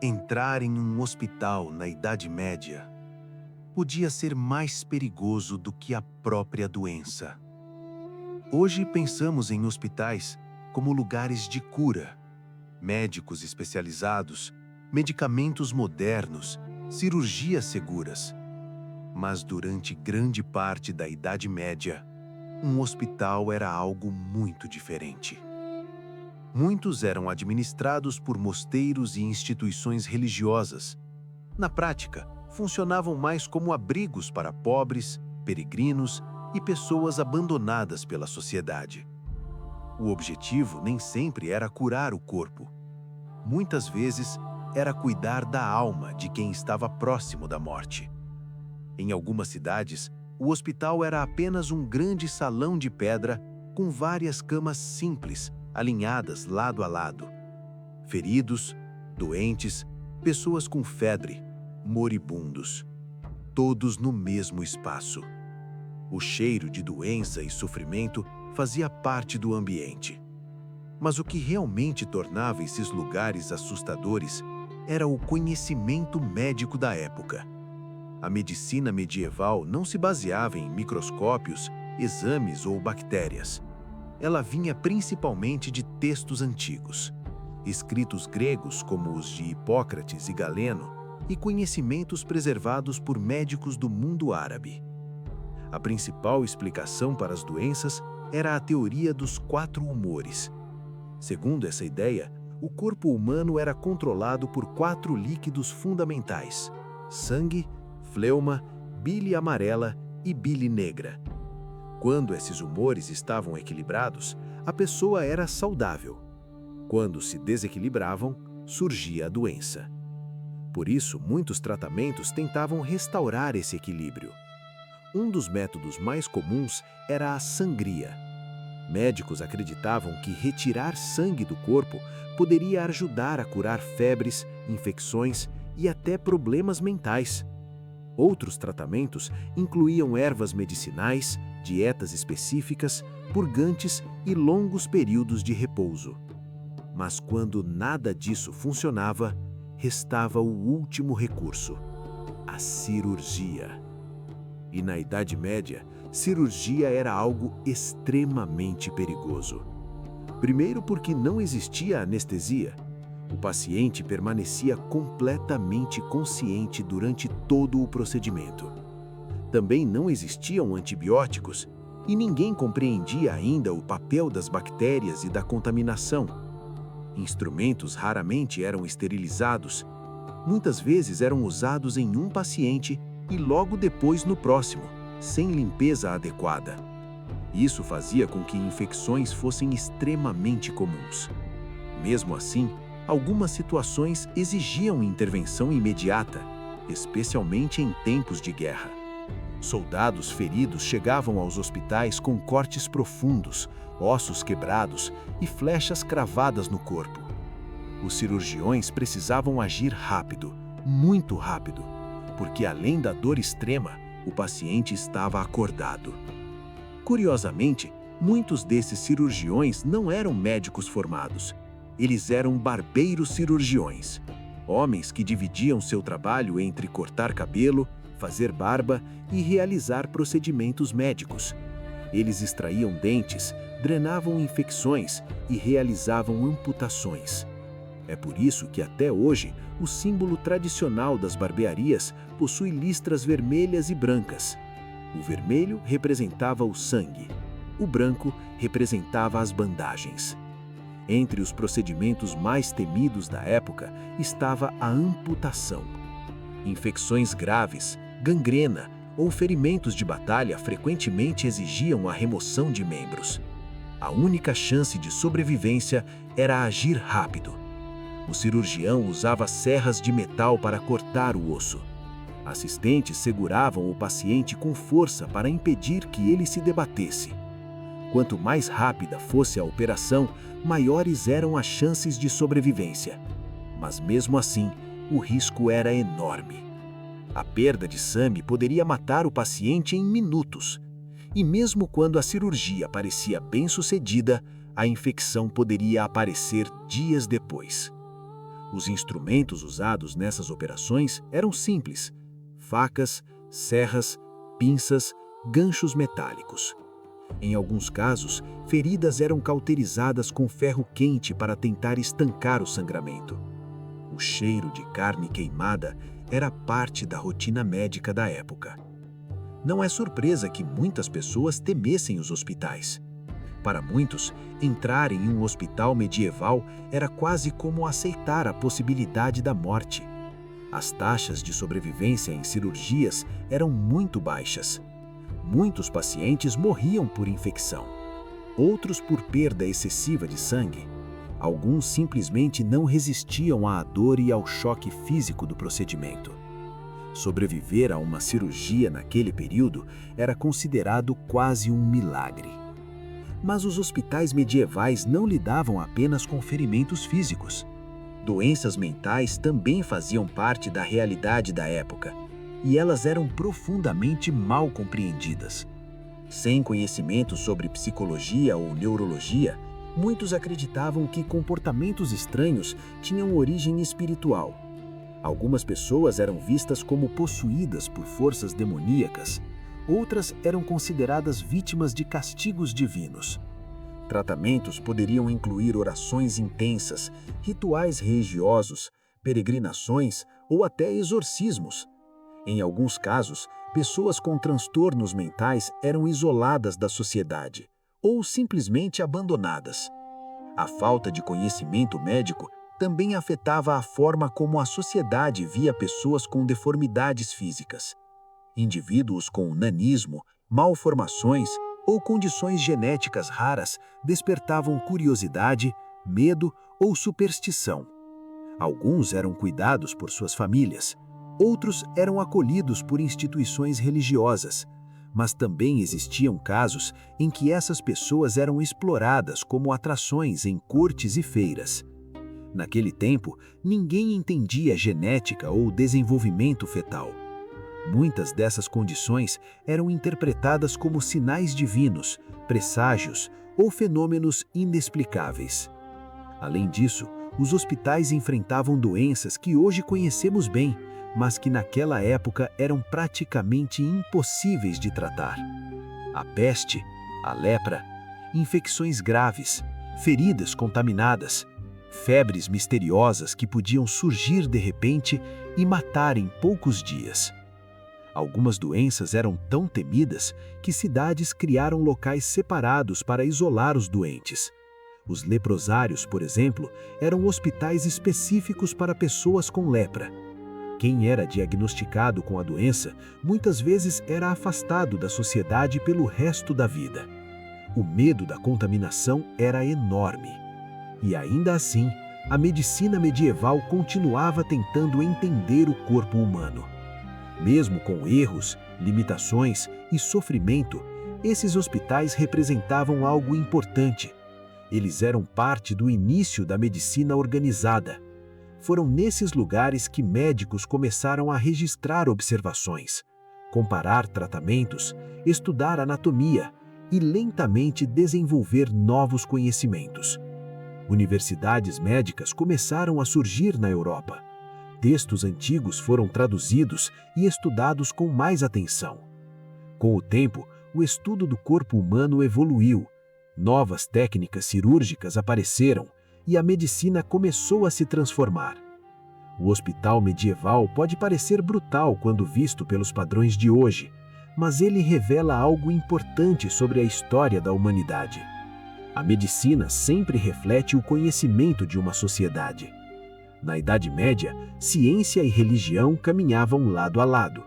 Entrar em um hospital na Idade Média podia ser mais perigoso do que a própria doença. Hoje pensamos em hospitais como lugares de cura, médicos especializados, medicamentos modernos, cirurgias seguras. Mas durante grande parte da Idade Média, um hospital era algo muito diferente. Muitos eram administrados por mosteiros e instituições religiosas. Na prática, funcionavam mais como abrigos para pobres, peregrinos e pessoas abandonadas pela sociedade. O objetivo nem sempre era curar o corpo. Muitas vezes, era cuidar da alma de quem estava próximo da morte. Em algumas cidades, o hospital era apenas um grande salão de pedra com várias camas simples, alinhadas lado a lado. Feridos, doentes, pessoas com febre, moribundos, todos no mesmo espaço. O cheiro de doença e sofrimento fazia parte do ambiente. Mas o que realmente tornava esses lugares assustadores era o conhecimento médico da época. A medicina medieval não se baseava em microscópios, exames ou bactérias. Ela vinha principalmente de textos antigos, escritos gregos como os de Hipócrates e Galeno, e conhecimentos preservados por médicos do mundo árabe. A principal explicação para as doenças era a teoria dos 4 humores. Segundo essa ideia, o corpo humano era controlado por 4 líquidos fundamentais: sangue, fleuma, bile amarela e bile negra. Quando esses humores estavam equilibrados, a pessoa era saudável. Quando se desequilibravam, surgia a doença. Por isso, muitos tratamentos tentavam restaurar esse equilíbrio. Um dos métodos mais comuns era a sangria. Médicos acreditavam que retirar sangue do corpo poderia ajudar a curar febres, infecções e até problemas mentais. Outros tratamentos incluíam ervas medicinais, dietas específicas, purgantes e longos períodos de repouso. Mas quando nada disso funcionava, restava o último recurso: a cirurgia. E na Idade Média, cirurgia era algo extremamente perigoso. Primeiro porque não existia anestesia. O paciente permanecia completamente consciente durante todo o procedimento. Também não existiam antibióticos e ninguém compreendia ainda o papel das bactérias e da contaminação. Instrumentos raramente eram esterilizados. Muitas vezes eram usados em um paciente e logo depois no próximo, sem limpeza adequada. Isso fazia com que infecções fossem extremamente comuns. Mesmo assim, algumas situações exigiam intervenção imediata, especialmente em tempos de guerra. Soldados feridos chegavam aos hospitais com cortes profundos, ossos quebrados e flechas cravadas no corpo. Os cirurgiões precisavam agir rápido, muito rápido, porque além da dor extrema, o paciente estava acordado. Curiosamente, muitos desses cirurgiões não eram médicos formados. Eles eram barbeiros cirurgiões, homens que dividiam seu trabalho entre cortar cabelo, fazer barba e realizar procedimentos médicos. Eles extraíam dentes, drenavam infecções e realizavam amputações. É por isso que até hoje o símbolo tradicional das barbearias possui listras vermelhas e brancas. O vermelho representava o sangue, o branco representava as bandagens. Entre os procedimentos mais temidos da época estava a amputação. Infecções graves, gangrena ou ferimentos de batalha frequentemente exigiam a remoção de membros. A única chance de sobrevivência era agir rápido. O cirurgião usava serras de metal para cortar o osso. Assistentes seguravam o paciente com força para impedir que ele se debatesse. Quanto mais rápida fosse a operação, maiores eram as chances de sobrevivência. Mas mesmo assim, o risco era enorme. A perda de sangue poderia matar o paciente em minutos. E mesmo quando a cirurgia parecia bem-sucedida, a infecção poderia aparecer dias depois. Os instrumentos usados nessas operações eram simples: facas, serras, pinças, ganchos metálicos. Em alguns casos, feridas eram cauterizadas com ferro quente para tentar estancar o sangramento. O cheiro de carne queimada era parte da rotina médica da época. Não é surpresa que muitas pessoas temessem os hospitais. Para muitos, entrar em um hospital medieval era quase como aceitar a possibilidade da morte. As taxas de sobrevivência em cirurgias eram muito baixas. Muitos pacientes morriam por infecção, outros por perda excessiva de sangue. Alguns simplesmente não resistiam à dor e ao choque físico do procedimento. Sobreviver a uma cirurgia naquele período era considerado quase um milagre. Mas os hospitais medievais não lidavam apenas com ferimentos físicos. Doenças mentais também faziam parte da realidade da época, e elas eram profundamente mal compreendidas. Sem conhecimento sobre psicologia ou neurologia, muitos acreditavam que comportamentos estranhos tinham origem espiritual. Algumas pessoas eram vistas como possuídas por forças demoníacas, outras eram consideradas vítimas de castigos divinos. Tratamentos poderiam incluir orações intensas, rituais religiosos, peregrinações ou até exorcismos. Em alguns casos, pessoas com transtornos mentais eram isoladas da sociedade ou simplesmente abandonadas. A falta de conhecimento médico também afetava a forma como a sociedade via pessoas com deformidades físicas. Indivíduos com nanismo, malformações ou condições genéticas raras despertavam curiosidade, medo ou superstição. Alguns eram cuidados por suas famílias, outros eram acolhidos por instituições religiosas, mas também existiam casos em que essas pessoas eram exploradas como atrações em cortes e feiras. Naquele tempo, ninguém entendia genética ou desenvolvimento fetal. Muitas dessas condições eram interpretadas como sinais divinos, presságios ou fenômenos inexplicáveis. Além disso, os hospitais enfrentavam doenças que hoje conhecemos bem, mas que naquela época eram praticamente impossíveis de tratar. A peste, a lepra, infecções graves, feridas contaminadas, febres misteriosas que podiam surgir de repente e matar em poucos dias. Algumas doenças eram tão temidas que cidades criaram locais separados para isolar os doentes. Os leprosários, por exemplo, eram hospitais específicos para pessoas com lepra. Quem era diagnosticado com a doença muitas vezes era afastado da sociedade pelo resto da vida. O medo da contaminação era enorme. E ainda assim, a medicina medieval continuava tentando entender o corpo humano. Mesmo com erros, limitações e sofrimento, esses hospitais representavam algo importante. Eles eram parte do início da medicina organizada. Foram nesses lugares que médicos começaram a registrar observações, comparar tratamentos, estudar anatomia e lentamente desenvolver novos conhecimentos. Universidades médicas começaram a surgir na Europa. Textos antigos foram traduzidos e estudados com mais atenção. Com o tempo, o estudo do corpo humano evoluiu, novas técnicas cirúrgicas apareceram e a medicina começou a se transformar. O hospital medieval pode parecer brutal quando visto pelos padrões de hoje, mas ele revela algo importante sobre a história da humanidade. A medicina sempre reflete o conhecimento de uma sociedade. Na Idade Média, ciência e religião caminhavam lado a lado.